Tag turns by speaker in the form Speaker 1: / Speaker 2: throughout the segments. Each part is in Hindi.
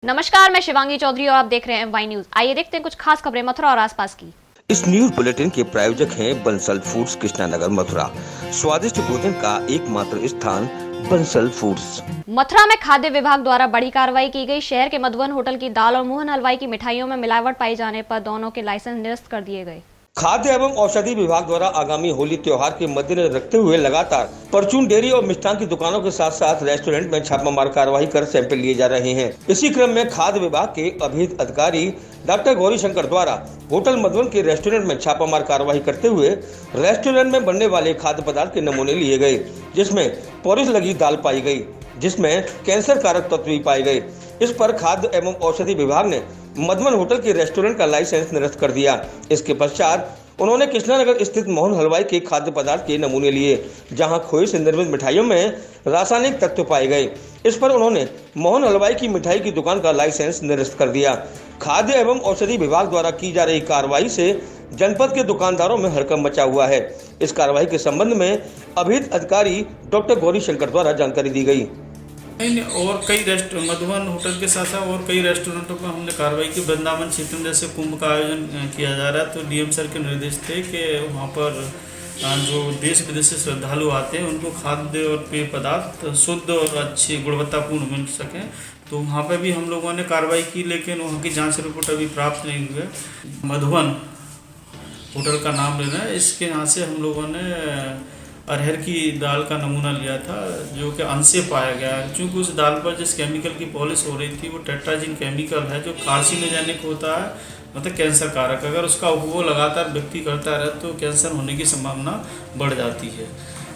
Speaker 1: नमस्कार, मैं शिवांगी चौधरी और आप देख रहे हैं वाई न्यूज। आइए देखते हैं कुछ खास खबरें मथुरा और आसपास की।
Speaker 2: इस न्यूज बुलेटिन के प्रायोजक हैं बंसल फूड्स कृष्णानगर मथुरा। स्वादिष्ट भोजन का एकमात्र स्थान बंसल फूड्स।
Speaker 1: मथुरा में खाद्य विभाग द्वारा बड़ी कार्रवाई की गई। शहर के मधुबन होटल की दाल और मोहन हलवाई की मिठाइयों में मिलावट पाए जाने पर दोनों के लाइसेंस निरस्त कर दिए गए।
Speaker 2: खाद्य एवं औषधि विभाग द्वारा आगामी होली त्योहार के मद्देनजर रखते हुए लगातार परचून डेयरी और मिष्ठान की दुकानों के साथ साथ रेस्टोरेंट में छापामार कार्रवाई कर सैंपल लिए जा रहे हैं। इसी क्रम में खाद्य विभाग के अभिहित अधिकारी डॉक्टर गौरी शंकर द्वारा होटल मधुबन के रेस्टोरेंट में छापामार कार्रवाई करते हुए रेस्टोरेंट में बनने वाले खाद्य पदार्थ के नमूने लिए गए, जिसमें पॉलिश लगी दाल पाई गई, जिसमें कैंसर कारक तत्व भी पाए गए। इस पर खाद्य एवं औषधि विभाग ने मधुबन होटल के रेस्टोरेंट का लाइसेंस निरस्त कर दिया। इसके पश्चात उन्होंने कृष्णानगर स्थित मोहन हलवाई के खाद्य पदार्थ के नमूने लिए, जहां खोए से निर्मित मिठाइयों में रासायनिक तत्व पाए गए। इस पर उन्होंने मोहन हलवाई की मिठाई की दुकान का लाइसेंस निरस्त कर दिया। खाद्य एवं औषधि विभाग द्वारा की जा रही कार्रवाई से जनपद के दुकानदारों में हड़कंप मचा हुआ है। इस कार्रवाई के संबंध में अभिहित अधिकारी डॉक्टर गौरी शंकर द्वारा जानकारी दी गई।
Speaker 3: और कई मधुबन होटल के साथ साथ और कई रेस्टोरेंटों पर हमने कार्रवाई की। वृंदावन क्षेत्र में जैसे कुंभ का आयोजन किया जा रहा है, तो डीएम सर के निर्देश थे कि वहाँ पर जो देश विदेश से श्रद्धालु आते हैं उनको खाद्य और पेय पदार्थ शुद्ध और अच्छी गुणवत्तापूर्ण मिल सकें। तो वहाँ पर भी हम लोगों ने कार्रवाई की, लेकिन वहाँ की जाँच रिपोर्ट अभी प्राप्त नहीं हुई है। मधुबन होटल का नाम लेना है, इसके यहाँ से हम लोगों ने अरहर की दाल का नमूना लिया था, जो कि अंश पाया गया। चूँकि उस दाल पर जिस केमिकल की पॉलिश हो रही थी वो टेट्राजिन केमिकल है, जो कार्सिनोजेनिक होता है, मतलब कैंसर कारक। अगर उसका उपभोग लगातार व्यक्ति करता रहे तो कैंसर होने की संभावना बढ़ जाती है।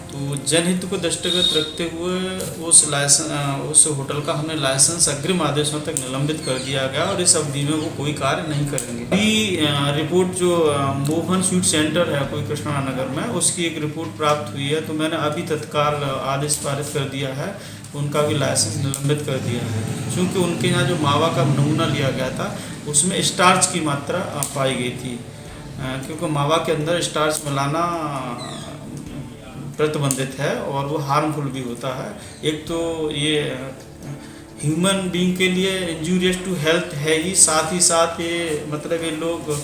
Speaker 3: तो जनहित को दृष्टिगत रखते हुए उस होटल का हमने लाइसेंस अग्रिम आदेशों तक निलंबित कर दिया गया और इस अवधि में वो कोई कार्य नहीं करेंगे। अभी रिपोर्ट जो मोहन स्वीट सेंटर है कोई कृष्णानगर में, उसकी एक रिपोर्ट प्राप्त हुई है, तो मैंने अभी तत्काल आदेश पारित कर दिया है, उनका भी लाइसेंस निलंबित कर दिया है। क्योंकि उनके यहाँ जो मावा का नमूना लिया गया था उसमें स्टार्च की मात्रा पाई गई थी, क्योंकि मावा के अंदर स्टार्च मिलाना प्रतिबंधित है और वो हार्मफुल भी होता है। एक तो ये ह्यूमन बीइंग के लिए इंजूरियस टू हेल्थ है ही, साथ ये मतलब ये लोग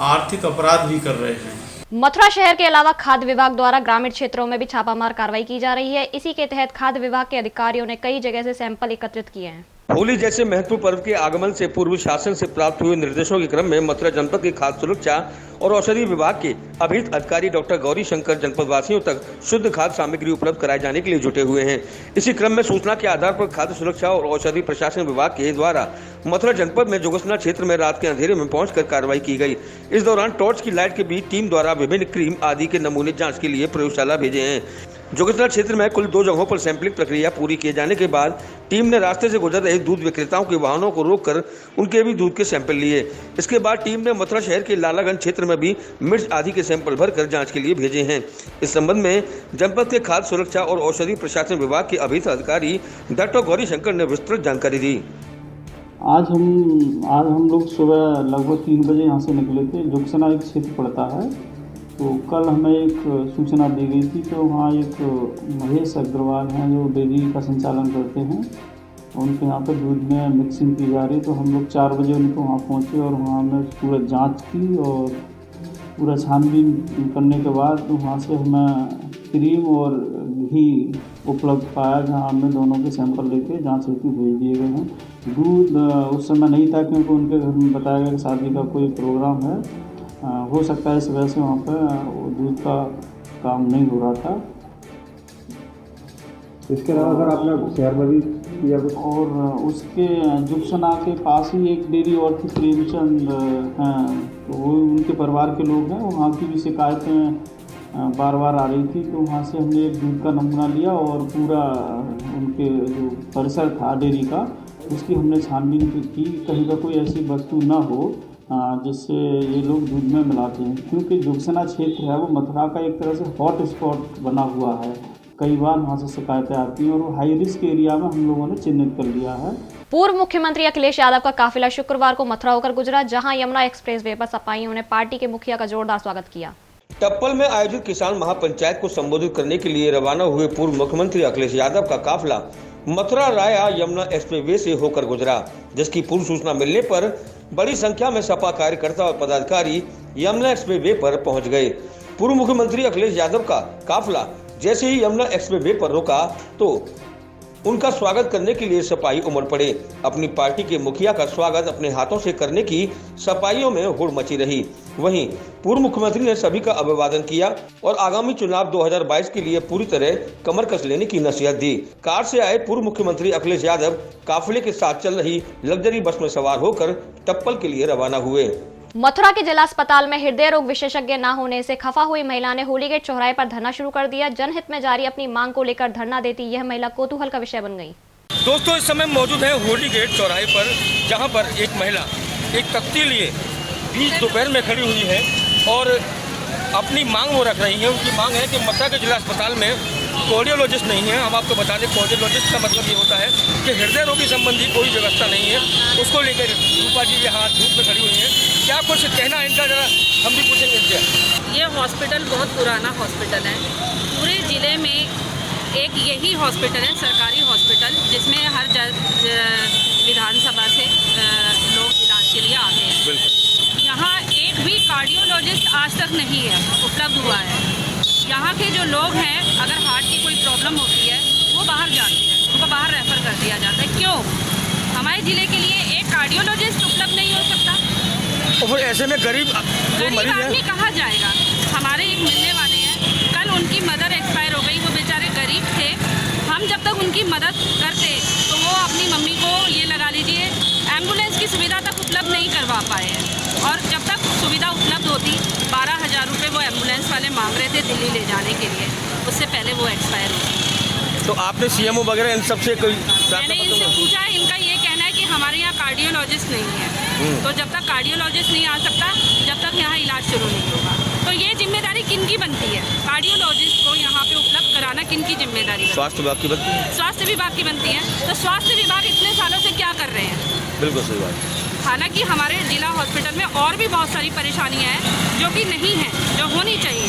Speaker 3: आर्थिक अपराध भी कर रहे हैं।
Speaker 1: मथुरा शहर के अलावा खाद्य विभाग द्वारा ग्रामीण क्षेत्रों में भी छापामार कार्रवाई की जा रही है। इसी के तहत खाद्य विभाग के अधिकारियों ने कई जगह से सैंपल एकत्रित किए हैं।
Speaker 2: होली जैसे महत्वपूर्ण पर्व के आगमन से पूर्व शासन से प्राप्त हुए निर्देशों के क्रम में मथुरा जनपद के खाद्य सुरक्षा और औषधि विभाग के अभिहित अधिकारी डॉक्टर गौरी शंकर जनपद वासियों तक शुद्ध खाद्य सामग्री उपलब्ध कराए जाने के लिए जुटे हुए हैं। इसी क्रम में सूचना के आधार पर खाद्य सुरक्षा और औषधि प्रशासन विभाग के द्वारा मथुरा जनपद में जोगसना क्षेत्र में रात के अंधेरे में पहुंचकर कार्रवाई की गई। इस दौरान टॉर्च की लाइट के बीच टीम द्वारा विभिन्न क्रीम आदि के नमूने जाँच के लिए प्रयोगशाला भेजे हैं। जोगसना क्षेत्र में कुल 2 जगहों पर सैंपलिंग प्रक्रिया पूरी किए जाने के बाद टीम ने रास्ते से गुजर रहे दूध विक्रेताओं के वाहनों को रोककर उनके भी दूध के सैंपल लिए। इसके बाद टीम ने मथुरा शहर के लालागंज क्षेत्र में भी मिर्च आदि के सैंपल भरकर जांच के लिए भेजे हैं। इस संबंध में जनपद के खाद्य सुरक्षा और औषधि प्रशासन विभाग के अभिहित अधिकारी डॉक्टर गौरी शंकर ने विस्तृत जानकारी दी।
Speaker 4: आज हम लोग सुबह लगभग 3 बजे यहाँ से निकले थे। जोगसना एक क्षेत्र पड़ता है, तो कल हमें एक सूचना दी गई थी। तो वहाँ एक महेश अग्रवाल हैं जो डेयरी का संचालन करते हैं, उनके यहाँ पर दूध में मिक्सिंग की जा रही। तो हम लोग 4 बजे उनको वहाँ पहुँचे और वहाँ हमने पूरा जांच की और पूरा छानबीन करने के बाद वहाँ से हमें क्रीम और घी उपलब्ध पाया, जहाँ हमने दोनों के सैंपल लेके जाँच हेतु भेज दिए गए हैं। दूध उस समय नहीं था, क्योंकि उनके घर में बताया गया कि शादी का कोई प्रोग्राम है, हो सकता है इस वजह से वहाँ पर दूध का काम नहीं हो रहा था।
Speaker 5: इसके अलावा अगर आपने शहर में भी किया
Speaker 4: और उसके जोगसना के पास ही एक डेयरी और थी, प्रेमचंद हैं, तो वो उनके परिवार के लोग हैं। वहाँ की भी शिकायतें बार बार आ रही थी, तो वहाँ से हमने एक दूध का नमूना लिया और पूरा उनके जो परिसर था डेयरी का उसकी हमने छानबीन की, कहीं का कोई ऐसी वस्तु ना हो जिससे ये लोग दूध में मिलाते हैं। क्योंकि जोगसना क्षेत्र है वो मथुरा का एक तरह से हॉट स्पॉट बना हुआ है, कई बार वहाँ से शिकायतें आती हैं और वो हाई रिस्क एरिया में हम लोगों ने चिन्हित कर लिया है।
Speaker 1: पूर्व मुख्यमंत्री अखिलेश यादव का काफिला शुक्रवार को मथुरा होकर गुजरा, जहां यमुना एक्सप्रेसवे पर सपाइयों ने पार्टी के मुखिया का जोरदार स्वागत किया।
Speaker 2: टप्पल में आयोजित किसान महापंचायत को संबोधित करने के लिए रवाना हुए पूर्व मुख्यमंत्री अखिलेश यादव का काफिला मथुरा राया यमुना एक्सप्रेसवे से होकर गुजरा, जिसकी पूर्व सूचना मिलने पर बड़ी संख्या में सपा कार्यकर्ता और पदाधिकारी यमुना एक्सप्रेसवे पर पहुंच गए। पूर्व मुख्यमंत्री अखिलेश यादव का काफिला जैसे ही यमुना एक्सप्रेसवे पर रुका तो उनका स्वागत करने के लिए सिपाही उमड़ पड़े। अपनी पार्टी के मुखिया का स्वागत अपने हाथों से करने की सिपाहियों में हुड़ मची रही। वहीं पूर्व मुख्यमंत्री ने सभी का अभिवादन किया और आगामी चुनाव 2022 के लिए पूरी तरह कमर कस लेने की नसीहत दी। कार से आए पूर्व मुख्यमंत्री अखिलेश यादव काफिले के साथ चल रही लग्जरी बस में सवार होकर टप्पल के लिए रवाना हुए।
Speaker 1: मथुरा के जिला अस्पताल में हृदय रोग विशेषज्ञ न होने से खफा हुई महिला ने होली गेट चौराहे पर धरना शुरू कर दिया। जनहित में जारी अपनी मांग को लेकर धरना देती यह महिला कौतूहल का विषय बन गई।
Speaker 2: दोस्तों, इस समय मौजूद है होली गेट चौराहे पर, जहां पर एक महिला एक तख्ती लिए बीच दोपहर में खड़ी हुई है और अपनी मांग वो रख रही है। उनकी मांग है कि मथुरा के जिला अस्पताल में कार्डियोलॉजिस्ट नहीं है। हम आपको बता दें, कार्डियोलॉजिस्ट का मतलब ये होता है कि हृदय रोगी संबंधी कोई व्यवस्था नहीं है। उसको लेकर रूपा जी यहाँ धूप में खड़ी हुई हैं। क्या कुछ कहना है इनका, जरा हम भी पूछेंगे इनसे।
Speaker 6: ये हॉस्पिटल बहुत पुराना हॉस्पिटल है। पूरे ज़िले में एक यही हॉस्पिटल है, सरकारी हॉस्पिटल, जिसमें हर विधानसभा से लोग इलाज के लिए आते हैं। यहाँ एक भी कार्डियोलॉजिस्ट आज तक नहीं है उपलब्ध हुआ है। यहाँ के जो लोग हैं, अगर हार्ट की कोई प्रॉब्लम होती है वो बाहर जाते हैं, उनको बाहर रेफ़र कर दिया जाता है। क्यों? हमारे ज़िले के लिए एक कार्डियोलॉजिस्ट उपलब्ध नहीं हो सकता?
Speaker 2: और फिर ऐसे में गरीब
Speaker 6: आदमी कहाँ जाएगा? हमारे एक मिलने वाले हैं, कल उनकी मदर एक्सपायर हो गई। वो बेचारे गरीब थे। हम जब तक उनकी मदद करते तो वो अपनी मम्मी को ये लगा लीजिए एम्बुलेंस की सुविधा तक उपलब्ध नहीं करवा पाए हैं। और जब तक सुविधा उपलब्ध होती, 12,000 रुपये वो एम्बुलेंस वाले मांग रहे थे दिल्ली ले जाने के लिए। उससे पहले वो एक्सपायर हो गई।
Speaker 2: तो आपने सीएमओ वगैरह इन सबसे कोई
Speaker 6: मैंने इनसे पूछा, इनका ये कहना है कि हमारे यहाँ कार्डियोलॉजिस्ट नहीं है। तो जब तक कार्डियोलॉजिस्ट नहीं आ सकता, जब तक यहाँ इलाज शुरू नहीं होगा। तो ये जिम्मेदारी किनकी बनती है? कार्डियोलॉजिस्ट को यहाँ पे उपलब्ध कराना किनकी जिम्मेदारी?
Speaker 2: स्वास्थ्य विभाग की बनती है।
Speaker 6: स्वास्थ्य विभाग की बनती है। तो स्वास्थ्य विभाग इतने सालों से क्या कर रहे हैं?
Speaker 2: बिल्कुल सही बात।
Speaker 6: हालांकि हमारे जिला हॉस्पिटल में और भी बहुत सारी परेशानियां हैं जो कि नहीं हैं, जो होनी चाहिए।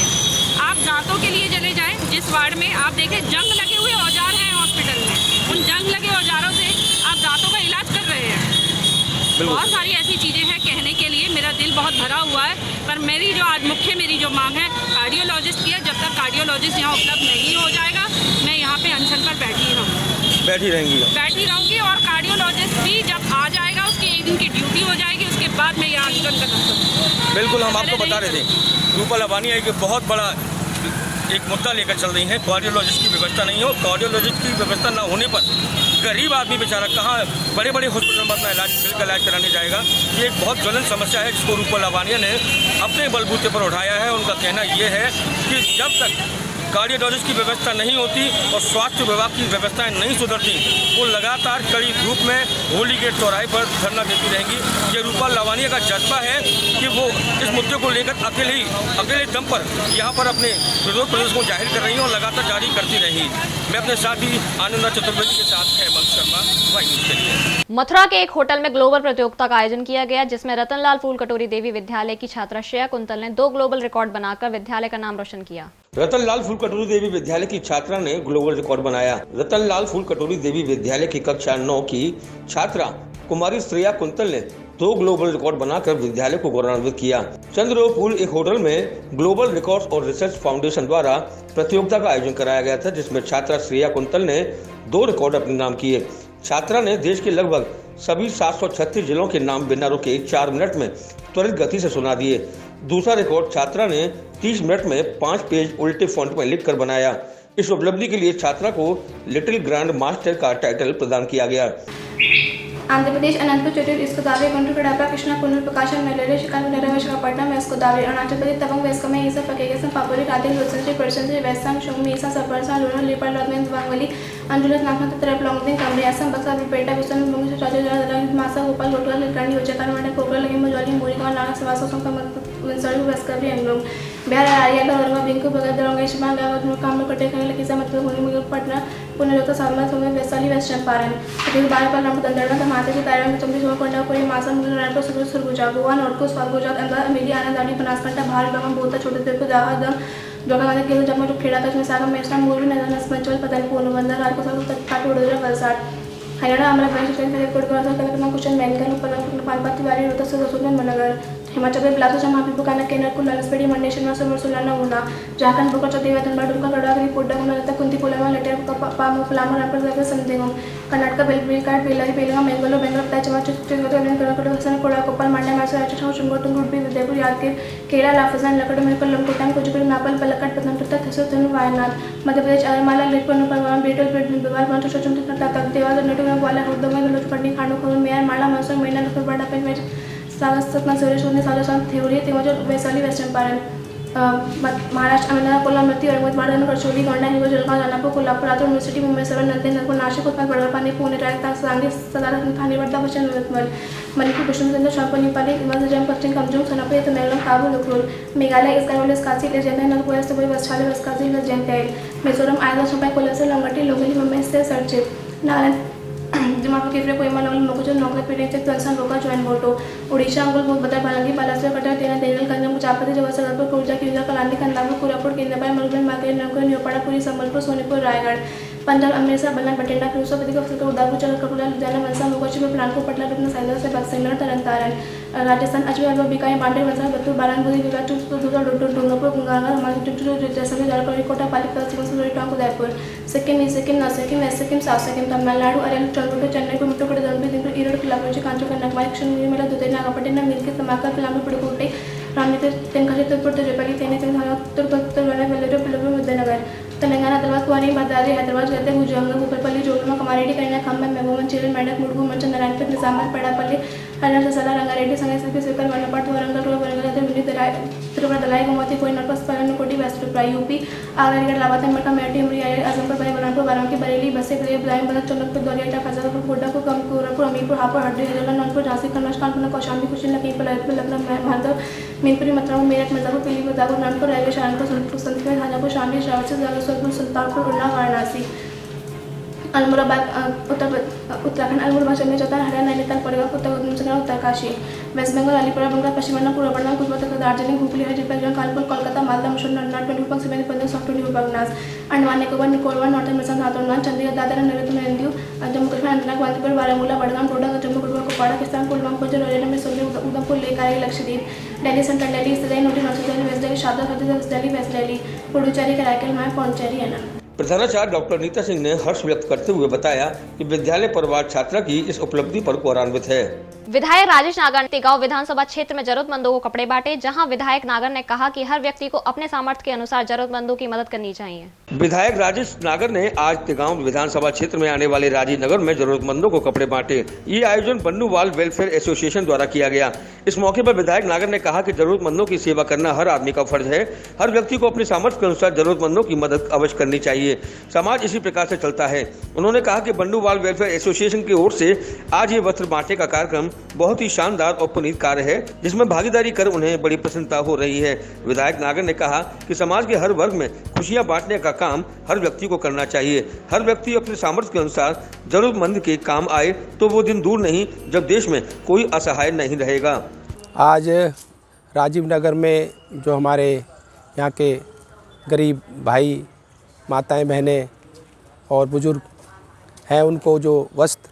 Speaker 6: आप दांतों के लिए चले जाएं, जिस वार्ड में आप देखें जंग लगे हुए औजार हैं हॉस्पिटल में, उन जंग लगे औजारों से आप दांतों का इलाज कर रहे हैं। बहुत सारी ऐसी चीज़ें हैं कहने के लिए, मेरा दिल बहुत भरा हुआ है। पर मेरी जो मांग है कार्डियोलॉजिस्ट की है। जब तक कार्डियोलॉजिस्ट यहाँ उपलब्ध नहीं हो जाएगा, मैं यहाँ पे अनशन पर बैठी रहूँगी। और कार्डियोलॉजिस्ट भी जब आ जाएगा, उसकी एक दिन की ड्यूटी हो जाएगी, उसके बाद मैं यहाँ अनशन कर सकता हूँ।
Speaker 2: बिल्कुल, हम आपको बता रहे थे रूपा लावानिया एक बहुत बड़ा एक मुद्दा लेकर चल रही है। कार्डियोलॉजिस्ट की व्यवस्था नहीं हो। कार्डियोलॉजिस्ट की व्यवस्था न होने पर गरीब आदमी बेचारा कहाँ बड़े बड़े हॉस्पिटल में अपना बिल का इलाज कराने जाएगा। ये एक बहुत ज्वलन समस्या है जिसको रूपा लावानिया ने अपने बलबूते पर उठाया है। उनका कहना ये है कि जब तक कार्डियोलॉजिस्ट की व्यवस्था नहीं होती और स्वास्थ्य विभाग की व्यवस्थाएं नहीं सुधरती, वो लगातार कड़ी धूप में होली गेट चौराहे पर धरना देती रहेंगी। ये रूपा लावानिया का जज्बा है कि वो इस मुद्दे को लेकर अकेले दम पर यहाँ पर अपने विरोध प्रदर्शन को जाहिर कर रही हैं और लगातार जारी करती रहेंगी। मैं अपने साथ ही आनंदा चतुर्वेदी के साथ हेमंत शर्मा, वाई न्यूज़ के लिए।
Speaker 1: मथुरा के एक होटल में ग्लोबल प्रतियोगिता का आयोजन किया गया, जिसमें रतनलाल फूल कटोरी देवी विद्यालय की छात्रा श्रेया कुंतल ने 2 ग्लोबल रिकॉर्ड बनाकर विद्यालय का नाम रोशन किया।
Speaker 2: रतनलाल फूल कटोरी देवी विद्यालय की छात्रा ने ग्लोबल रिकॉर्ड बनाया। रतनलाल फूल कटोरी देवी विद्यालय की कक्षा 9 की छात्रा कुमारी श्रेया कुंतल ने 2 ग्लोबल रिकॉर्ड बनाकर विद्यालय को गौरवान्वित किया। चंद्रपूल एक होटल में ग्लोबल रिकॉर्ड्स और रिसर्च फाउंडेशन द्वारा प्रतियोगिता का आयोजन कराया गया था, जिसमें छात्रा श्रेया कुंतल ने 2 रिकॉर्ड अपने नाम किए। छात्रा ने देश के लगभग सभी 736 जिलों के नाम बिना रुके 4 मिनट में त्वरित गति से सुना दिए। दूसरा रिकॉर्ड छात्रा ने 30 मिनट में 5 पेज उल्टे फॉन्ट में लिखकर बनाया। इस उपलब्धि के लिए छात्रा को लिटिल ग्रैंड मास्टर का टाइटल प्रदान किया गया।
Speaker 7: आंध्र प्रदेश अनंतपुर चतुर्थ इसको दावे गुंटूर कड़ापा कृष्णा कुन्नूर प्रकाशन मेलेरे शिकान नरम विशाखापट्टनम वेस्को दावे अरुणाचल प्रदेश तवंग वेस्को में ईसा पकेगेसन पापुरी राधे लोचन पर्सन से वेस्टर्न शोंग ईसा सरपरसा लोनो लेपर लॉगमेंट वांगली अंजुलस नामक तरफ लॉन्गदिन कमरे असम बक्सा पेटा विसन मुंग से राजा मासा गोपाल गोटवाल करनी उच्चकार मंडल कोकरा लगे मजवाली मोरीगांव नागक सवासों का मंसड़ी वेस्करी एंगलोंग बिहार आर्या का औरंगा बिंकू बगल दरोंगे शिमांग गावत में काम कटे करने लगी से मतलब होने में पटना पुनरुत्थान सामना समय वैशाली वेस्ट चंपारण फिर बार बार नाम दंडरना का माते के तारा में 24 कोंडा कोई मासा मुंगल रायपुर सुरगुजा गोवा नॉर्थ को स्वागत अंदर अमेरिका आनंद आनी बनासकांठा भारत बंगाल बोता छोटे देव को जावा दम जो केलं जब मैं खेड़ा कच में सागा मेसरा मूवी नजर नस्मंचल पतन पूर्ण बंदर रात को सब तक काट उड़ वलसाड हरियाणा आम्हाला बैंक स्टेशन कोड करा कला क्वेश्चन बैंकन ऊपर पानपत्ती वाली होता से रसूलन मनगर हिमाचल प्रदेश ब्लासोच्या महापिपुकाना केनर को लालसपेडी मंडेशन में समर सुलाना होना झारखंड बुकचा देवातन बाडुका गडागरी पोड्डा गुना लता कुंती पोलामा लेटर पामो प्लामो रापर जागा संदेगम कर्नाटक बेलबिल कार्ड बेलारी बेलगा मेंगलो बेंगलो ताचमा चित्रगत अलन कड़कड़ हसन कोड़ा कोपल मांड्या मासा राजस्थान शुंगोटुंग गुडबी विद्यापुर यादगिर केरला लाफजान लकड़ मेकल लंकोटाम कोचुकुड़ी नापल पलक्कड़ पतनमतिट्टा थसो तनु वायनाड मध्य प्रदेश अरमाला लेटपन परवान बेटल बेट बिवार मंत्र सचुम तक देवाद नटुना वाला हुदमे लोचपड़नी खांडो खन मेयर माला मासा महीना लखर बड़ा पेन में सागसतना सुरेश होने सालों थेवरी तेमज वैशाली वेस्टर्न पारन महाराष्ट्र अहमदनगर कोल्हापुर औरंगाबाद गडचिरोली गोंडा हिंगोली जळगाव जालना कोल्हापूर लातूर मुंबई मुंबई सेवन नंदेड़ नागपूर नाशिक उत्तर बडगाव पुणे रायगड सांगली सातारा ठाणे वर्धा पश्चिम यवतमाळ मणिपुर कृष्णचंद्र शांपल नेपाली हिमाचल जम्मू पश्चिम कमजोर सोनापुर तमिलनाडु काबुल उखरुल मेघालय इसकारोल स्कासी लेजेंडा नलकोया सबई वस्त्राली वस्काजी लेजेंडा मिजोरम आयदा सुपाई कोलसे लंगटी लोगली मुंबई से सर्चित नारायण जमापुर केफरे कोयमा लवल मकुचल नौकरी पीड़ित तंसन रोका ज्वाइन बोटो उड़ीसा अंगुल बदर बालंगी बालासुर कटर तेना देगल कंजम चापती जवासरपुर कुर्जा किउजा कलानी कंदापुर कोरापुर केंद्रपाई मरुगन माकेर नौकर न्योपाड़ा पुरी संबलपुर सोनीपुर रायगढ़ पंजाब अमृतसर बल्ला बठिंडा क्रूसो पति का उदापुर चल कपुला लुधियाना मनसा मोकोचीपुर प्राणपुर पटना रुपना साइलर से बक्सर तरनतारन राजस्थान अजमेर अलवर बीकानेर बांडेर वलसाड बत्तूर बारानपुर विराट डूंगरपुर गंगानगर हमारे जैसलमेर जलपाई कोटा पालिका सिंगसुरी Tonk Udaipur Sikkim east Sikkim north Sikkim west Sikkim south Sikkim Tamil Nadu अरेल चंद्रपुर चेन्नई कुमटुकड़ दंपी दिंपur ईरोड किलापुर कांचो कन्याकुमारी कृष्णगिरी दुधई नागपट्टिनम मिल्की तमाका पिलांबी पुडुकोट्टे रामनीति तेनकाशी तिरुपति तिरुपति तेनी तिरुपति पिल्लूर विद्यानगर तेलंगाना हैदराबाद कुआरी भद्राद्री हैदराबाद गद्दे भुजंग ऊपरपल्ली जोगलमा कमारेड्डी करीना खम्बम महबूबन चिरल मेडक मुडगु मंचन नारायणपेट निजामाबाद पेड़ापल्ली हरियाणा ससाला रंगारेड्डी संगेश्वरी सिरकल वनपाट वरंगल रोड वरंगल त्रिपुरा दलाई गोमती कोयना पसपलन कोटी वेस्ट यूपी आगरागढ़ लावातन मठा मेटी उमरी आजमपुर बड़े बनारपुर बारामती बरेली बसे ब्लाइन बदर चंदनपुर दौरियाटा फैजाबाद गोड्डापुर कमकोरापुर अमीरपुर हापुड़ हड्डी हरियाणा नौनपुर झांसी कन्नौज कानपुर कौशाम्बी कुशील लखीमपुर लखनऊ माधव मीनपुरी मथुरा मेरठ मिर्जापुर पीलीभीत दागोर नागपुर रायगढ़ शाहजहांपुर सोनपुर संतकबीर हाजापुर शामली श्रावस्ती सोनपुर सुल्तानपुर उन्नाव वाराणसी अलमोराबाद उत्तराखंड अलमोराबाद चंद्र चौथा हरियाणा नैनीताल पड़गांव उत्तरकाशी वेस्ट बंगाल अलीपुर बंगाल पश्चिम बंगाल पूर्व बंगाल पूर्वोत्तर दार्जिलिंग हुगली हरियाणा कानपुर कोलकाता मालदा मुर्शिदाबाद नॉर्थ 24 पंद्रह सॉफ्ट 24 बगनास अंडमान निकोबार निकोबार नॉर्थन मिर्जा धातुरनाथ चंडीगढ़ दादरा नगर मेहंदी जम्मू कश्मीर अनंतनाग वांतीपुर बारामूला बड़गाम डोडा जम्मू कठुआ कुपवाड़ा किस्तान पुलवामा कोचर हरियाणा में सोले उधमपुर लेकर लक्षद्वीप दिल्ली सेंट्रल दिल्ली ईस्ट दिल्ली नोटिस north Delhi west Delhi Sharda waste Delhi Puducherry Karaikal my पौंडचेरी है ना।
Speaker 2: प्रधानाचार्य डॉक्टर नीता सिंह ने हर्ष व्यक्त करते हुए बताया कि विद्यालय परिवार छात्रा की इस उपलब्धि पर गौरवान्वित है।
Speaker 1: विधायक राजेश नागर ने तेगांव विधानसभा क्षेत्र में जरूरतमंदों को कपड़े बांटे, जहां विधायक नागर ने कहा कि हर व्यक्ति को अपने सामर्थ्य के अनुसार जरूरतमंदों की मदद करनी चाहिए।
Speaker 2: विधायक राजेश नागर ने आज तेगांव विधानसभा क्षेत्र में आने वाले राजीव नगर में जरूरतमंदों को कपड़े बांटे। ये आयोजन बन्नूवाल वेलफेयर एसोसिएशन द्वारा किया गया। इस मौके पर विधायक नागर ने कहा कि जरूरतमंदों की सेवा करना हर आदमी का फर्ज है। हर व्यक्ति को अपने सामर्थ्य के अनुसार जरूरतमंदों की मदद अवश्य करनी चाहिए। समाज इसी प्रकार से चलता है। उन्होंने कहा कि बन्नूवाल वेलफेयर एसोसिएशन की ओर से आज ये वस्त्र बांटने का कार्यक्रम बहुत ही शानदार और पुनीत कार्य है, जिसमें भागीदारी कर उन्हें बड़ी प्रसन्नता हो रही है। विधायक नागर ने कहा कि समाज के हर वर्ग में खुशियां बांटने का काम हर व्यक्ति को करना चाहिए। हर व्यक्ति अपने सामर्थ्य के अनुसार जरूरतमंद के काम आए तो वो दिन दूर नहीं जब देश में कोई असहाय नहीं रहेगा।
Speaker 8: आज राजीव नगर में जो हमारे यहाँ के गरीब भाई माताएं बहनें और बुजुर्ग हैं, उनको जो वस्त्र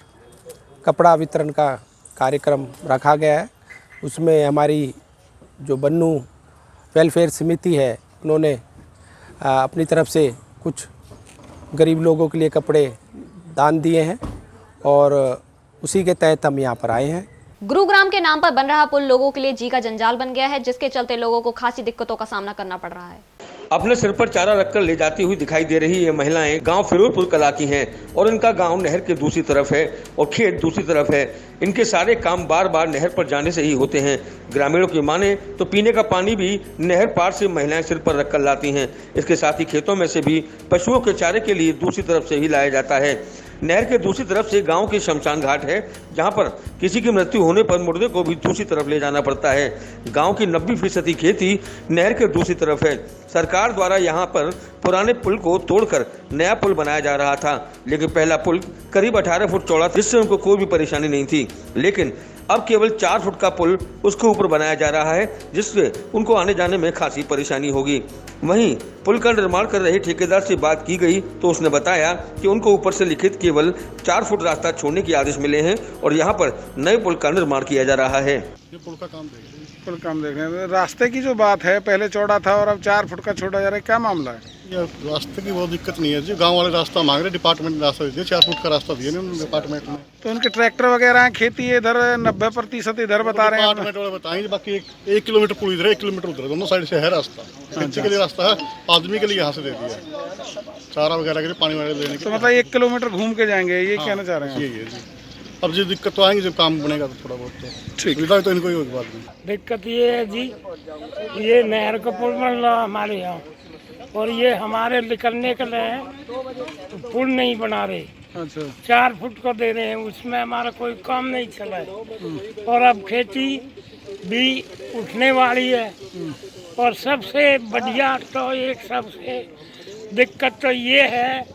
Speaker 8: कपड़ा वितरण का कार्यक्रम रखा गया है, उसमें हमारी जो बन्नू वेलफेयर समिति है, उन्होंने अपनी तरफ से कुछ गरीब लोगों के लिए कपड़े दान दिए हैं और उसी के तहत हम यहाँ पर आए हैं।
Speaker 1: गुरुग्राम के नाम पर बन रहा पुल लोगों के लिए जी का जंजाल बन गया है, जिसके चलते लोगों को खासी दिक्कतों का सामना करना पड़ रहा है।
Speaker 2: अपने सिर पर चारा रखकर ले जाती हुई दिखाई दे रही ये महिलाएं गांव फिरोजपुर कला की हैं और इनका गांव नहर के दूसरी तरफ है और खेत दूसरी तरफ है। इनके सारे काम बार बार नहर पर जाने से ही होते हैं। ग्रामीणों की माने तो पीने का पानी भी नहर पार से महिलाएं सिर पर रखकर लाती हैं। इसके साथ ही खेतों में से भी पशुओं के चारे के लिए दूसरी तरफ से ही लाया जाता है। नहर के दूसरी तरफ से गांव के शमशान घाट है, जहां पर किसी की मृत्यु होने पर मुर्दे को भी दूसरी तरफ ले जाना पड़ता है। गांव की 90% खेती नहर के दूसरी तरफ है। सरकार द्वारा यहां पर पुराने पुल को तोड़कर नया पुल बनाया जा रहा था, लेकिन पहला पुल करीब 18 फुट चौड़ा था, जिससे उनको कोई भी परेशानी नहीं थी। लेकिन अब केवल 4 फुट का पुल उसके ऊपर बनाया जा रहा है, जिससे उनको आने जाने में खासी परेशानी होगी। वहीं पुल का निर्माण कर रहे ठेकेदार से बात की गई तो उसने बताया कि उनको ऊपर से लिखित केवल 4 फुट रास्ता छोड़ने के आदेश मिले हैं और यहाँ पर नए पुल का निर्माण किया जा रहा है।
Speaker 9: ये पुल का काम देख रहे हैं। रास्ते की जो बात है, पहले चौड़ा था और अब 4 फुट का छोड़ा जा रहा है, क्या मामला है?
Speaker 5: ये रास्ते की बहुत दिक्कत नहीं है जी। गांव वाले रास्ता मांग रहे, डिपार्टमेंट ने रास्ता दिया, 4 फुट का रास्ता दिया नहीं डिपार्टमेंट ने।
Speaker 9: तो उनके ट्रैक्टर वगैरह हैं, खेती है इधर 90% इधर बता रहे हैं।
Speaker 5: डिपार्टमेंट वाले बताएंगे, बाकी 1 किलोमीटर पुल इधर है, 1 किलोमीटर उधर, दोनों साइड से है रास्ता। खेती के लिए रास्ता है, आदमी के लिए यहाँ से दे दिया है, चारा वगैरह के लिए, पानी वगैरह देने के।
Speaker 9: तो मतलब 1 किलोमीटर घूम के जाएंगे, ये कहना चाह रहे हैं?
Speaker 5: यही है जी। अब जो दिक्कत तो आएंगे जब काम बनेगा तो थोड़ा बहुत तो सुविधा तो इनको ही होगी बाद में।
Speaker 10: दिक्कत ये है जी, ये नहर का पुल बन रहा हमारे यहाँ और ये हमारे निकलने के लिए पुल नहीं बना रहे।
Speaker 9: अच्छा।
Speaker 10: 4 फुट को दे रहे हैं, उसमें हमारा कोई काम नहीं चला है और अब खेती भी उठने वाली है। और सबसे बढ़िया तो एक सबसे दिक्कत तो ये है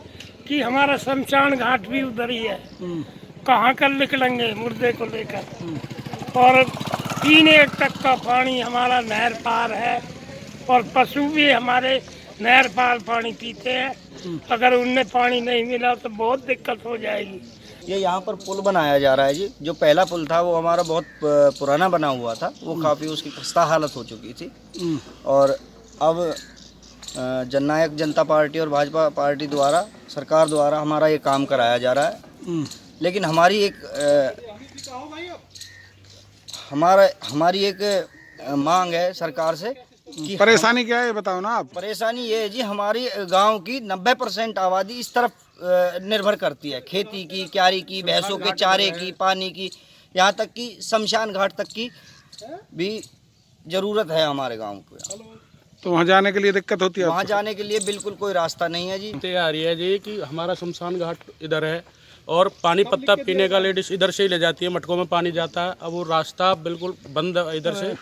Speaker 10: कि हमारा शमशान घाट भी उधर ही है, कहाँ कर निकलेंगे मुर्दे को लेकर। और पीने तक का पानी हमारा नहर पार है और पशु भी हमारे नहर पार पानी पीते हैं। अगर उनमें पानी नहीं मिला तो बहुत दिक्कत हो जाएगी।
Speaker 11: ये यहाँ पर पुल बनाया जा रहा है जी। जो पहला पुल था वो हमारा बहुत पुराना बना हुआ था, वो काफ़ी उसकी खस्ता हालत हो चुकी थी और अब जननायक जनता पार्टी और भाजपा पार्टी द्वारा, सरकार द्वारा हमारा ये काम कराया जा रहा है। लेकिन हमारी एक मांग है सरकार से कि
Speaker 9: परेशानी क्या है बताओ ना आप।
Speaker 11: परेशानी ये है जी, हमारी गांव की 90% आबादी इस तरफ निर्भर करती है, खेती की, क्यारी की, भैंसों के चारे की, पानी की, यहाँ तक कि शमशान घाट तक की भी ज़रूरत है हमारे गांव को।
Speaker 9: तो वहाँ जाने के लिए दिक्कत होती है?
Speaker 11: वहाँ जाने के लिए बिल्कुल कोई रास्ता नहीं है जी।
Speaker 12: आ रही है जी कि हमारा शमशान घाट इधर है और पानी पत्ता पीने का लेडीज इधर से ही ले जाती है, मटकों में पानी जाता है। अब वो रास्ता बिल्कुल बंद है इधर से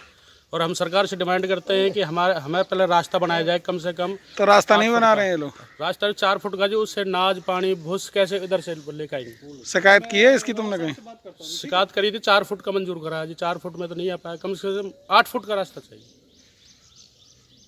Speaker 12: और हम सरकार से डिमांड करते हैं कि हमें पहले रास्ता बनाया जाए कम से कम।
Speaker 9: तो रास्ता नहीं बना रहे हैं ये लोग?
Speaker 12: रास्ता 4 फुट का जी, उससे नाज पानी भूस कैसे इधर से लेकर आएंगे।
Speaker 9: शिकायत की है इसकी तुमने कहीं?
Speaker 12: शिकायत करी थी, 4 फुट का मंजूर करा है जी, 4 फुट में तो नहीं आ पाया, कम से कम 8 फुट का रास्ता चाहिए।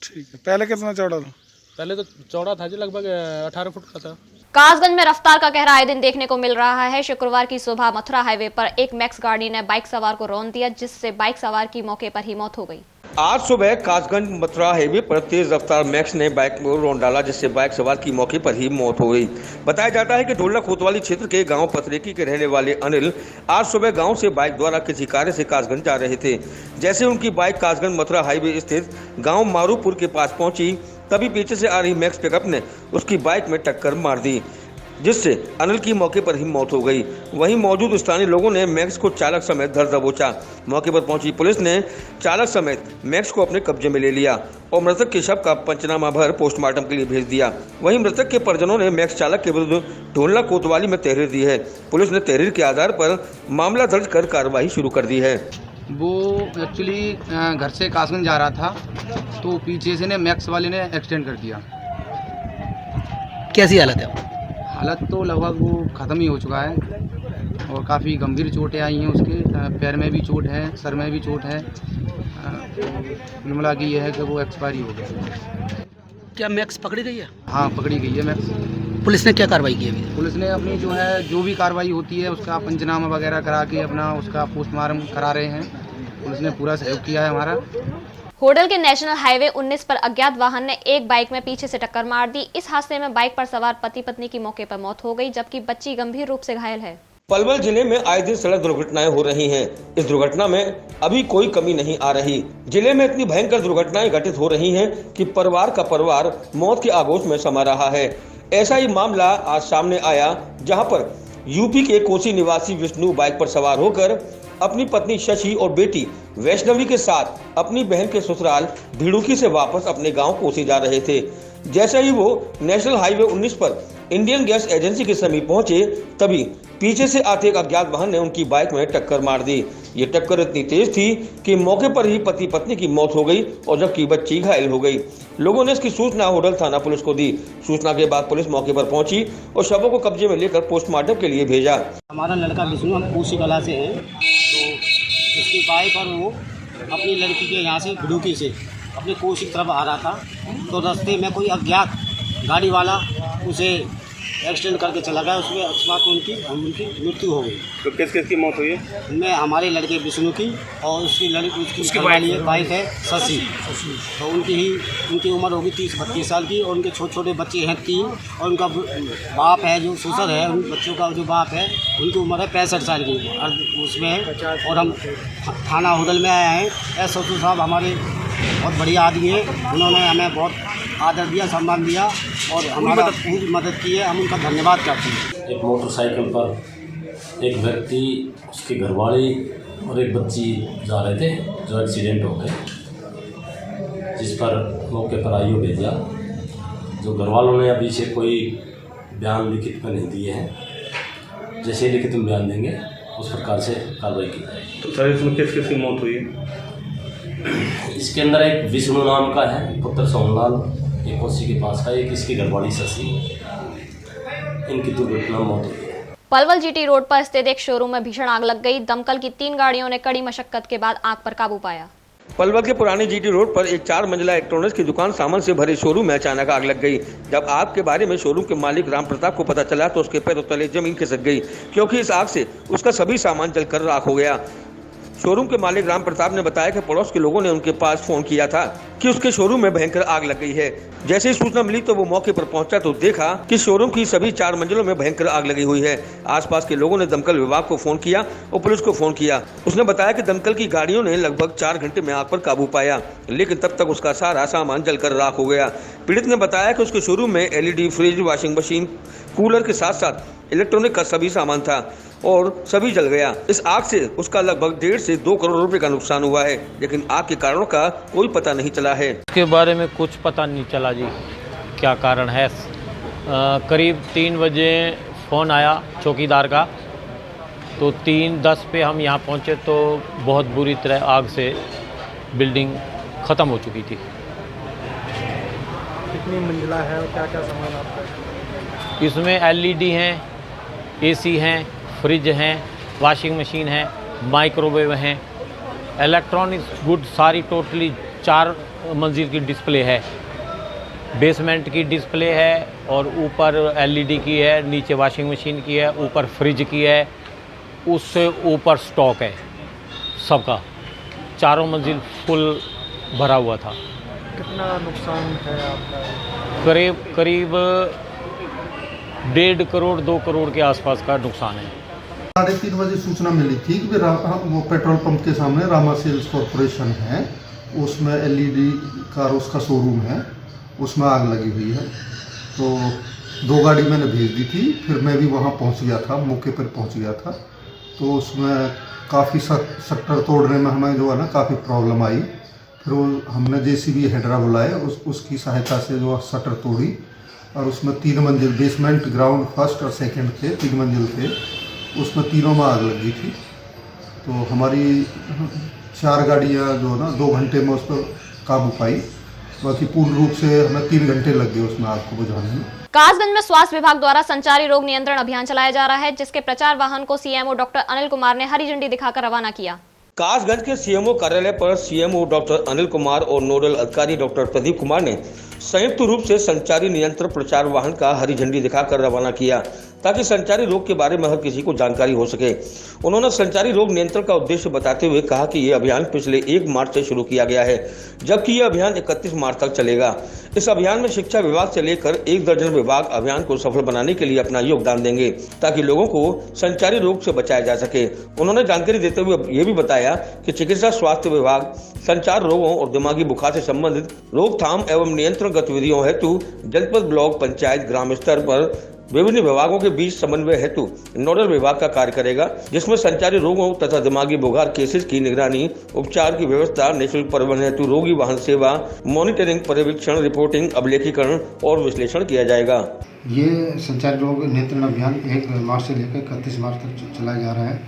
Speaker 9: ठीक है। पहले कितना चौड़ा था?
Speaker 12: पहले तो चौड़ा था जी, लगभग 18 फुट का था।
Speaker 1: कासगंज में रफ्तार का कहर आए दिन देखने को मिल रहा है। शुक्रवार की सुबह मथुरा हाईवे पर एक मैक्स गाड़ी ने बाइक सवार को रौंद दिया, जिससे बाइक सवार की मौके पर ही मौत हो गई।
Speaker 2: आज सुबह कासगंज मथुरा हाईवे पर तेज रफ्तार मैक्स ने बाइक में रौंद डाला, जिससे बाइक सवार की मौके पर ही मौत हो गई। बताया जाता है कि ढोलना कोतवाली क्षेत्र के गांव पतरेकी के रहने वाले अनिल आज सुबह गांव से बाइक द्वारा किसी कार्य से कासगंज जा रहे थे। जैसे उनकी बाइक कासगंज मथुरा हाईवे स्थित गांव मारूपुर के पास पहुंची, तभी पीछे से आ रही मैक्स पिकअप ने उसकी बाइक में टक्कर मार दी, जिससे अनिल की मौके पर ही मौत हो गई। वहीं मौजूद स्थानीय लोगों ने मैक्स को चालक समेत धर दबोचा। मौके पर पहुंची पुलिस ने चालक समेत मैक्स को अपने कब्जे में ले लिया और मृतक के शव का पंचनामा भर पोस्टमार्टम के लिए भेज दिया। वहीं मृतक के परिजनों ने मैक्स चालक के विरुद्ध ढोलना कोतवाली में तहरीर दी है। पुलिस ने तहरीर के आधार पर मामला दर्ज कर कार्रवाई शुरू कर दी है।
Speaker 13: वो एक्चुअली घर से कासगंज जा रहा था, तो पीछे से ने मैक्स वाले ने एक्सीडेंट कर दिया।
Speaker 14: कैसी हालत है?
Speaker 13: हालत तो लगभग वो ख़त्म ही हो चुका है और काफ़ी गंभीर चोटें आई हैं उसके, पैर में भी चोट है, सर में भी चोट है। कुल मिला के ये है कि वो एक्सपायरी हो गया।
Speaker 14: क्या मैक्स पकड़ी गई है?
Speaker 13: हाँ, पकड़ी गई है मैक्स।
Speaker 14: पुलिस ने क्या कार्रवाई की है?
Speaker 13: पुलिस ने अपनी जो भी कार्रवाई होती है उसका पंचनामा वगैरह करा के अपना उसका पोस्टमार्टम करा रहे हैं। पुलिस ने पूरा सहयोग किया है हमारा।
Speaker 1: होडल के नेशनल हाईवे 19 पर अज्ञात वाहन ने एक बाइक में पीछे से टक्कर मार दी। इस हादसे में बाइक पर सवार पति पत्नी की मौके पर मौत हो गई, जबकि बच्ची गंभीर रूप से घायल है।
Speaker 2: पलवल जिले में आए दिन सड़क दुर्घटनाएं हो रही हैं। इस दुर्घटना में अभी कोई कमी नहीं आ रही। जिले में इतनी भयंकर दुर्घटनाएं घटित हो रही हैं कि परिवार का परिवार मौत के आगोश में समा रहा है। ऐसा ही मामला आज सामने आया, जहां पर यूपी के कोसी निवासी विष्णु बाइक पर सवार होकर अपनी पत्नी शशि और बेटी वैष्णवी के साथ अपनी बहन के ससुराल भिड़ुकी से वापस अपने गांव कोसी जा रहे थे। जैसे ही वो नेशनल हाईवे 19 पर इंडियन गैस एजेंसी के समीप पहुंचे, तभी पीछे से आते एक अज्ञात वाहन ने उनकी बाइक में टक्कर मार दी। ये टक्कर इतनी तेज थी कि मौके पर ही पति पत्नी की मौत हो गई और जबकि बच्ची घायल हो गई। लोगों ने इसकी सूचना होडल थाना पुलिस को दी। सूचना के बाद पुलिस मौके पर पहुंची और शवों को कब्जे में लेकर पोस्टमार्टम के लिए भेजा।
Speaker 15: हमारा लड़का विष्णु, हम कोसी कला से हैं, तो उसके बाइक और वो अपनी लड़की के यहाँ से घुड़ुकी से अपने कोच की तरफ आ रहा था, तो रास्ते में कोई अज्ञात गाड़ी वाला उसे एक्सीडेंट करके चला गया। उसमें अकस्मात उनकी मृत्यु हो गई।
Speaker 2: तो किस की मौत हुई है?
Speaker 15: उनमें हमारे लड़के विष्णु की और उसकी वाइफ है शशि। तो उनकी उम्र होगी 30-32 साल की और उनके छोटे छोटे बच्चे हैं 3 और उनका बाप है जो ससुर है, उन बच्चों का जो बाप है उनकी उम्र है 65 साल की उसमें। और हम थाना होटल में आए हैं। SO साहब हमारे बहुत बढ़िया आदमी है, उन्होंने हमें बहुत आदर दिया, सम्मान दिया और हमारा पूरी मदद की है। हम उनका धन्यवाद करते हैं।
Speaker 16: एक मोटरसाइकिल पर एक व्यक्ति, उसकी घरवाली और एक बच्ची जा रहे थे, जो एक्सीडेंट हो गए, जिस पर मौके पर आईओ भेजा। जो घरवालों ने अभी से कोई बयान लिखित में नहीं दिए हैं, जैसे लिखित में बयान देंगे उस प्रकार से कार्रवाई की जाएगी।
Speaker 2: तो सर इसमें किस की मौत हुई है?
Speaker 16: इसके अंदर एक विष्णु नाम का है पुत्र सोमलाल, एक कोसी के पास का, एक इसकी घरवाली शशि। इनकी दुर्घटना मौत हुई है।
Speaker 1: पलवल GT रोड पर स्थित एक शोरूम में भीषण आग लग गई। दमकल की 3 गाड़ियों ने कड़ी मशक्कत के बाद आग पर काबू पाया।
Speaker 2: पलवल के पुराने GT रोड पर एक 4 मंजिला इलेक्ट्रॉनिक्स की दुकान सामान से भरे शोरूम में अचानक आग लग गई। जब आग के बारे में शोरूम के मालिक राम प्रताप को पता चला तो उसके पैरों तले जमीन खिसक गई, क्योंकि इस आग से उसका सभी सामान जलकर राख हो गया। शोरूम के मालिक राम प्रताप ने बताया कि पड़ोस के लोगों ने उनके पास फोन किया था कि उसके शोरूम में भयंकर आग लग गई है। जैसे ही सूचना मिली तो वो मौके पर पहुंचा तो देखा कि शोरूम की सभी 4 मंजिलों में भयंकर आग लगी हुई है। आसपास के लोगों ने दमकल विभाग को फोन किया और पुलिस को फोन किया। उसने बताया कि दमकल की गाड़ियों ने लगभग 4 घंटे में आग पर काबू पाया, लेकिन तब तक उसका सारा सामान जलकर राख हो गया। पीड़ित ने बताया कि उसके शोरूम में LED, fridge, washing machine, cooler के साथ साथ इलेक्ट्रॉनिक का सभी सामान था और सभी जल गया। इस आग से उसका लगभग 1.5 से 2 करोड़ रुपए का नुकसान हुआ है, लेकिन आग के कारणों का कोई पता नहीं चला है।
Speaker 17: इसके बारे में कुछ पता नहीं चला जी, क्या कारण है। करीब 3 बजे फ़ोन आया चौकीदार का, तो 3:10 पे हम यहाँ पहुँचे तो बहुत बुरी तरह आग से बिल्डिंग ख़त्म हो चुकी थी।
Speaker 18: कितनी मंजिला है और क्या क्या सामान आपका?
Speaker 17: इसमें LED हैं, AC हैं, फ्रिज हैं, वॉशिंग मशीन है, माइक्रोवेव हैं, इलेक्ट्रॉनिक्स गुड सारी टोटली 4 मंजिल की डिस्प्ले है। बेसमेंट की डिस्प्ले है और ऊपर LED की है, नीचे वॉशिंग मशीन की है, ऊपर फ्रिज की है, उससे ऊपर स्टॉक है सबका। 4 मंजिल फुल भरा हुआ था।
Speaker 18: कितना नुकसान है आपका?
Speaker 17: करीब 1.5 करोड़ 2 करोड़ के आसपास का नुकसान है।
Speaker 19: 3:30 बजे सूचना मिली थी कि वो पेट्रोल पंप के सामने रामा सेल्स कॉरपोरेशन है, उसमें LED का उसका शोरूम है, उसमें आग लगी हुई है। तो 2 गाड़ी मैंने भेज दी थी, फिर मैं भी वहाँ पहुँच गया था, मौके पर पहुँच गया था। तो उसमें काफ़ी शटर तोड़ने में हमें जो है ना काफ़ी प्रॉब्लम आई। फिर वो हमने JCB हेडरा बुलाए, उसकी सहायता से जो शटर तोड़ी और उसमें 3 मंजिल बेसमेंट, ग्राउंड, फर्स्ट और सेकंड थे, 3 मंजिल थे, उसमें तीनों में आग लगी थी। तो हमारी 4 गाड़ियाँ जो है ना 2 घंटे में उस पर काबू पाई। बाकी पूर्ण रूप से हमें 3 घंटे लग गए उसमें आग को बुझाने में।
Speaker 1: कासगंज में स्वास्थ्य विभाग द्वारा संचारी रोग नियंत्रण अभियान चलाया जा रहा है, जिसके प्रचार वाहन को CMO डॉक्टर अनिल कुमार ने हरी झंडी दिखाकर रवाना किया।
Speaker 2: कासगंज के CMO कार्यालय पर CMO डॉक्टर अनिल कुमार और नोडल अधिकारी डॉक्टर प्रदीप कुमार ने संयुक्त रूप से संचारी नियंत्रण प्रचार वाहन का हरी झंडी दिखाकर रवाना किया, ताकि संचारी रोग के बारे में हर किसी को जानकारी हो सके। उन्होंने संचारी रोग नियंत्रण का उद्देश्य बताते हुए कहा कि ये अभियान पिछले 1 मार्च से शुरू किया गया है, जबकि यह अभियान 31 मार्च तक चलेगा। इस अभियान में शिक्षा विभाग से लेकर 1 दर्जन विभाग अभियान को सफल बनाने के लिए अपना योगदान देंगे, ताकि लोगों को संचारी रोग से बचाया जा सके। उन्होंने जानकारी देते हुए ये भी बताया कि चिकित्सा स्वास्थ्य विभाग संचार रोगों और दिमागी बुखार से संबंधित रोकथाम एवं नियंत्रण गतिविधियों हेतु जनपद, ब्लॉक, पंचायत, ग्राम स्तर पर विभिन्न विभागों के बीच समन्वय हेतु नोडल विभाग का कार्य करेगा, जिसमें संचारी रोगों तथा दिमागी बुखार केसेस की निगरानी, उपचार की व्यवस्था, निःशुल्क परिवहन हेतु रोगी वाहन सेवा, मॉनिटरिंग, पर्यवेक्षण, रिपोर्टिंग, अभिलेखीकरण और विश्लेषण किया जाएगा।
Speaker 20: ये संचारी रोग नियंत्रण अभियान 1 मार्च से लेकर 31 मार्च तक चलाया जा रहा है,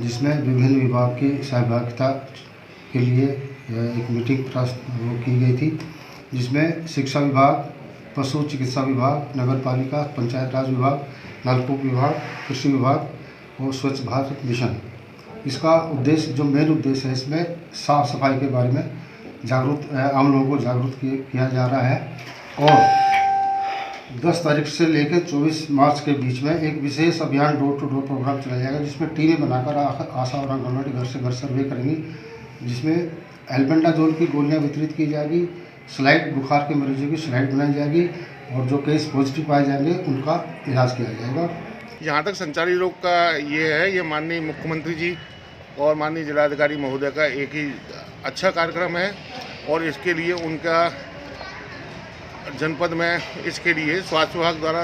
Speaker 20: जिसमें विभिन्न विभाग की सहभागिता के लिए एक मीटिंग की गई थी, जिसमें शिक्षा विभाग, पशु चिकित्सा विभाग, नगर पालिका, पंचायत राज विभाग, नलकूप विभाग, कृषि विभाग और स्वच्छ भारत मिशन इसका उद्देश्य, जो मेन उद्देश्य है, इसमें साफ सफाई के बारे में जागरूक आम लोगों को जागरूक किया जा रहा है। और 10 तारीख से लेकर 24 मार्च के बीच में एक विशेष अभियान डोर टू डोर प्रोग्राम चलाया जाएगा, जिसमें टीमें बनाकर आशा और आंगनबाड़ी घर से घर सर्वे करेंगी, जिसमें एल्बेंडाजोल की गोलियां वितरित की जाएगी, स्लाइड बुखार के मरीजों की स्लाइड बनाई जाएगी और जो केस पॉजिटिव पाए जाएंगे उनका इलाज किया जाएगा।
Speaker 21: जहाँ तक संचारी रोग का ये है, ये माननीय मुख्यमंत्री जी और माननीय जिलाधिकारी महोदय का एक ही अच्छा कार्यक्रम है और इसके लिए उनका जनपद में इसके लिए स्वास्थ्य विभाग द्वारा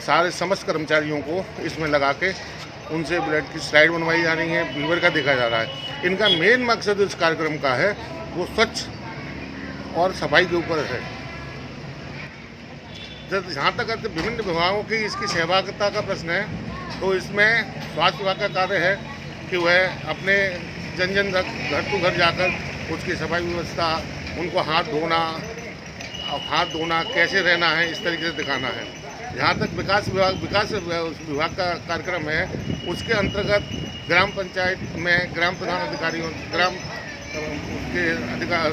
Speaker 21: सारे समस्त कर्मचारियों को इसमें लगा के उनसे ब्लड की स्लाइड बनवाई जा रही है, फीवर का देखा जा रहा है। इनका मेन मकसद इस कार्यक्रम का है वो स्वच्छ और सफाई के ऊपर है। जहाँ तक विभिन्न विभागों की इसकी सहभागिता का प्रश्न है, तो इसमें स्वास्थ्य विभाग का कार्य है कि वह अपने जन जन घर टू घर जाकर उसकी सफाई व्यवस्था, उनको हाथ धोना कैसे रहना है, इस तरीके से दिखाना है। जहाँ तक विकास विभाग का कार्यक्रम है, उसके अंतर्गत ग्राम पंचायत में ग्राम प्रधान अधिकारियों,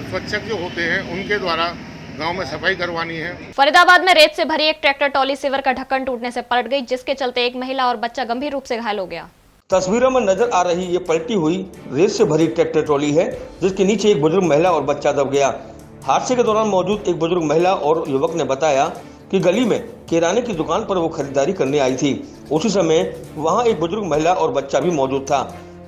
Speaker 21: स्वच्छक जो होते हैं उनके द्वारा गांव में सफाई करवानी है।
Speaker 1: फरीदाबाद में रेत से भरी एक ट्रैक्टर ट्रॉली सीवर का ढक्कन टूटने से पलट गई, जिसके चलते एक महिला और बच्चा गंभीर रूप से घायल हो गया।
Speaker 2: तस्वीरों में नजर आ रही ये पलटी हुई रेत से भरी ट्रैक्टर ट्रॉली है, जिसके नीचे एक बुजुर्ग महिला और बच्चा दब गया। हादसे के दौरान मौजूद एक बुजुर्ग महिला और युवक ने बताया कि गली में किराने की दुकान पर वो खरीदारी करने आई थी। उसी समय वहां एक बुजुर्ग महिला और बच्चा भी मौजूद था।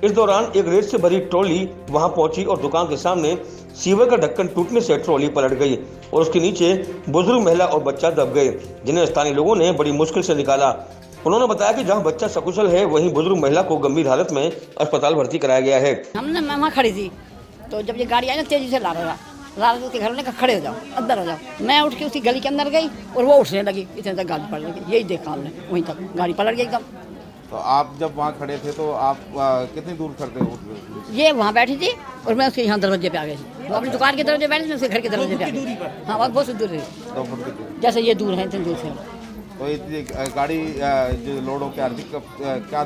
Speaker 2: इस दौरान एक रेत से भरी ट्रॉली वहां पहुंची और दुकान के सामने सीवर का ढक्कन टूटने से ट्रॉली पलट गई और उसके नीचे बुजुर्ग महिला और बच्चा दब गए, जिन्हें स्थानीय लोगों ने बड़ी मुश्किल से निकाला। उन्होंने बताया कि जहां बच्चा सकुशल है, वहीं बुजुर्ग महिला को गंभीर हालत में अस्पताल भर्ती कराया गया है।
Speaker 22: हमने वहाँ खड़ी थी, तो जब ये गाड़ी आई ना तेजी से ला रहा उसके घर में कहा खड़े हो जाओ, अंदर हो जाओ। मैं उठ के उसी गली के अंदर गई और वो उठने लगी, इतने तक गाड़ी पलट गई। यही देखा हमने, वहीं तक गाड़ी पलट गई एकदम।
Speaker 23: तो आप जब वहाँ खड़े थे तो आप कितनी दूर खड़े?
Speaker 22: ये वहाँ बैठी थी और मैं उसके यहाँ दरवाजे पे आ गई थी। वो अपनी दुकान के दरवाजे बैठी थी, उसके घर के दरवाजे पे आ गई। हाँ, बहुत दूर है, जैसे ये दूर है इतनी दूर से।
Speaker 23: तो ये गाड़ी जो लोडों के आर्थिक क्या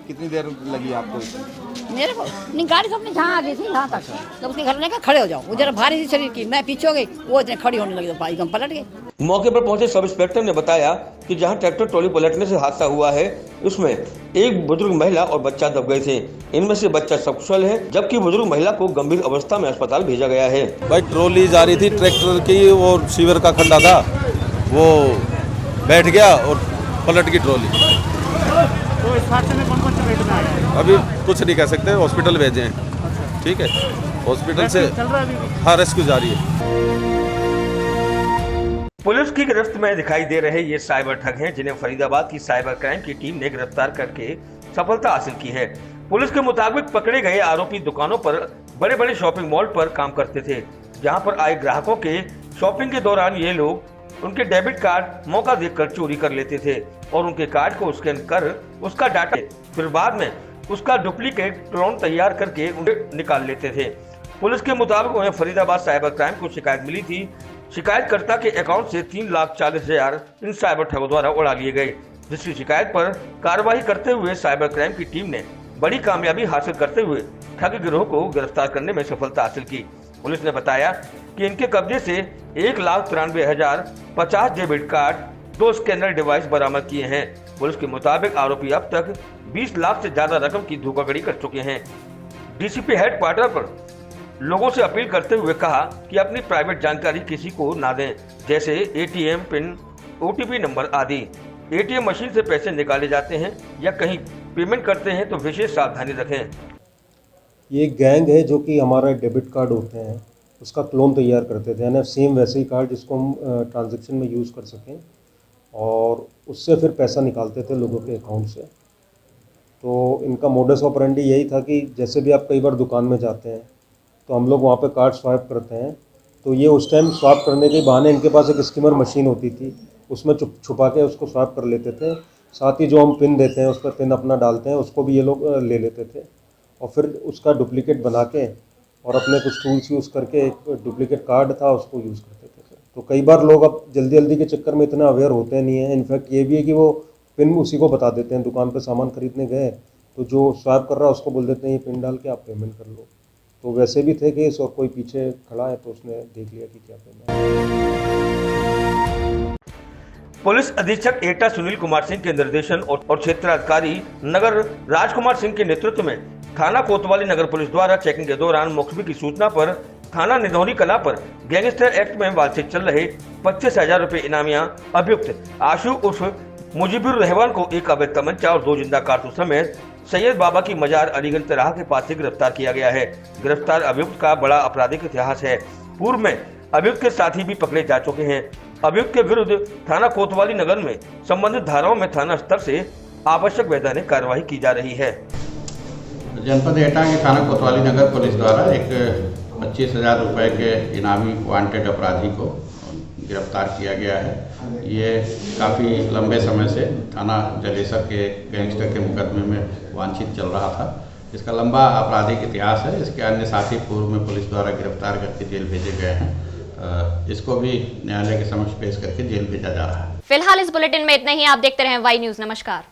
Speaker 23: कितनी देर लगी आपको?
Speaker 22: मेरे को नहीं, गाड़ी तो अपने जहाँ आ गई थी यहाँ तक, तो उसके घर में कहा खड़े हो जाओ। वो जरा भारी थी शरीर की, मैं पीछे हो गई, वो इतने खड़ी होने लगी तो बाइक हम पलट गए।
Speaker 2: मौके पर पहुंचे सब इंस्पेक्टर ने बताया कि जहां ट्रैक्टर ट्रॉली पलटने से हादसा हुआ है, उसमें एक बुजुर्ग महिला और बच्चा दब गए थे। इनमें से बच्चा सकुशल है, जबकि बुजुर्ग महिला को गंभीर अवस्था में अस्पताल भेजा गया है।
Speaker 24: भाई ट्रॉली जा रही थी ट्रैक्टर की और सीवर का खड्डा था, वो बैठ गया और पलट गई ट्रॉली।
Speaker 18: तो इस हादसे में कौन-कौन से बैठना है?
Speaker 24: अभी कुछ नहीं कह सकते, हॉस्पिटल भेजे हैं। ठीक है, हॉस्पिटल से हाँ रेस्क्यू जारी है।
Speaker 2: पुलिस की गिरफ्त में दिखाई दे रहे ये साइबर ठग हैं, जिन्हें फरीदाबाद की साइबर क्राइम की टीम ने गिरफ्तार करके सफलता हासिल की है। पुलिस के मुताबिक पकड़े गए आरोपी दुकानों पर बड़े बड़े शॉपिंग मॉल पर काम करते थे, जहां पर आए ग्राहकों के शॉपिंग के दौरान ये लोग उनके डेबिट कार्ड मौका देखकर चोरी कर लेते थे और उनके कार्ड को स्कैन कर उसका डाटा, फिर बाद में उसका डुप्लीकेट क्लोन तैयार करके उन्हें निकाल लेते थे। पुलिस के मुताबिक उन्हें फरीदाबाद साइबर क्राइम को शिकायत मिली थी। शिकायतकर्ता के अकाउंट से 3,40,000 इन साइबर ठगों द्वारा उड़ा लिए गए, जिसकी शिकायत पर कार्रवाई करते हुए साइबर क्राइम की टीम ने बड़ी कामयाबी हासिल करते हुए ठग गिरोह को गिरफ्तार करने में सफलता हासिल की। पुलिस ने बताया कि इनके कब्जे से 1,93,050 डेबिट कार्ड, 2 स्कैनर डिवाइस बरामद किए हैं। पुलिस के मुताबिक आरोपी अब तक 20 लाख से ज्यादा रकम की धोखाधड़ी कर चुके हैं। डीसीपी हेडक्वार्टर पर लोगों से अपील करते हुए कहा कि अपनी प्राइवेट जानकारी किसी को ना दें, जैसे एटीएम पिन, ओटीपी नंबर आदि। एटीएम मशीन से पैसे निकाले जाते हैं या कहीं पेमेंट करते हैं तो विशेष सावधानी रखें।
Speaker 25: ये गैंग है जो कि हमारा डेबिट कार्ड होते हैं उसका क्लोन तैयार करते थे, यानी सेम वैसे ही कार्ड जिसको हम ट्रांजैक्शन में यूज़ कर सकें, और उससे फिर पैसा निकालते थे लोगों के अकाउंट से। तो इनका मोडस ऑपरेंडी यही था कि जैसे भी आप कई बार दुकान में जाते हैं तो हम लोग वहाँ पे कार्ड स्वाइप करते हैं, तो ये उस टाइम स्वाइप करने के बहाने इनके पास एक स्किमर मशीन होती थी, उसमें छुपा के उसको स्वाइप कर लेते थे। साथ ही जो हम पिन देते हैं उस पर पिन अपना डालते हैं, उसको भी ये लोग ले लेते थे और फिर उसका डुप्लीकेट बना के और अपने कुछ टूल्स यूज़ करके एक डुप्लीकेट कार्ड था उसको यूज़ करते थे। तो कई बार लोग अब जल्दी के चक्कर में इतना अवेयर होते नहीं हैं। इनफैक्ट ये भी है कि वो पिन उसी को बता देते हैं, दुकान पे सामान खरीदने गए तो जो स्वाइप कर रहा है उसको बोल देते हैं ये पिन डाल के आप पेमेंट कर लो। तो वैसे भी थे केस और कोई पीछे खड़ा है तो उसने देख लिया कि क्या पेमेंट।
Speaker 2: पुलिस अधीक्षक एटा सुनील कुमार सिंह के निर्देशन और क्षेत्राधिकारी नगर राजकुमार सिंह के नेतृत्व में थाना कोतवाली नगर पुलिस द्वारा चेकिंग के दौरान मुखबिर की सूचना पर थाना निधौनी कला पर गैंगस्टर एक्ट में वांछित चल रहे 25,000 रुपए इनामिया अभियुक्त आशु उर्फ मुजीबुर रहमान को एक अवैध तमंचा और 2 जिंदा कारतूस समेत सैयद बाबा की मजार अलीगंज तराह के पास से गिरफ्तार किया गया है। गिरफ्तार अभियुक्त का बड़ा आपराधिक इतिहास है। पूर्व में अभियुक्त के साथी भी पकड़े जा चुके हैं। अभियुक्त के विरुद्ध थाना कोतवाली नगर में संबंधित धाराओं में थाना स्तर से आवश्यक वैधानिक कार्यवाही की जा रही है।
Speaker 3: जनपद एटा के थाना कोतवाली नगर पुलिस द्वारा एक 25,000 रुपए के इनामी वांटेड अपराधी को गिरफ्तार किया गया है। ये काफ़ी लंबे समय से थाना जलेसर के गैंगस्टर के मुकदमे में वांछित चल रहा था। इसका लंबा आपराधिक इतिहास है। इसके अन्य साथी पूर्व में पुलिस द्वारा गिरफ्तार करके जेल भेजे गए हैं। इसको भी न्यायालय के समक्ष पेश करके जेल भेजा जा रहा है।
Speaker 1: फिलहाल इस बुलेटिन में इतना ही। आप देखते रहें वाई न्यूज़। नमस्कार।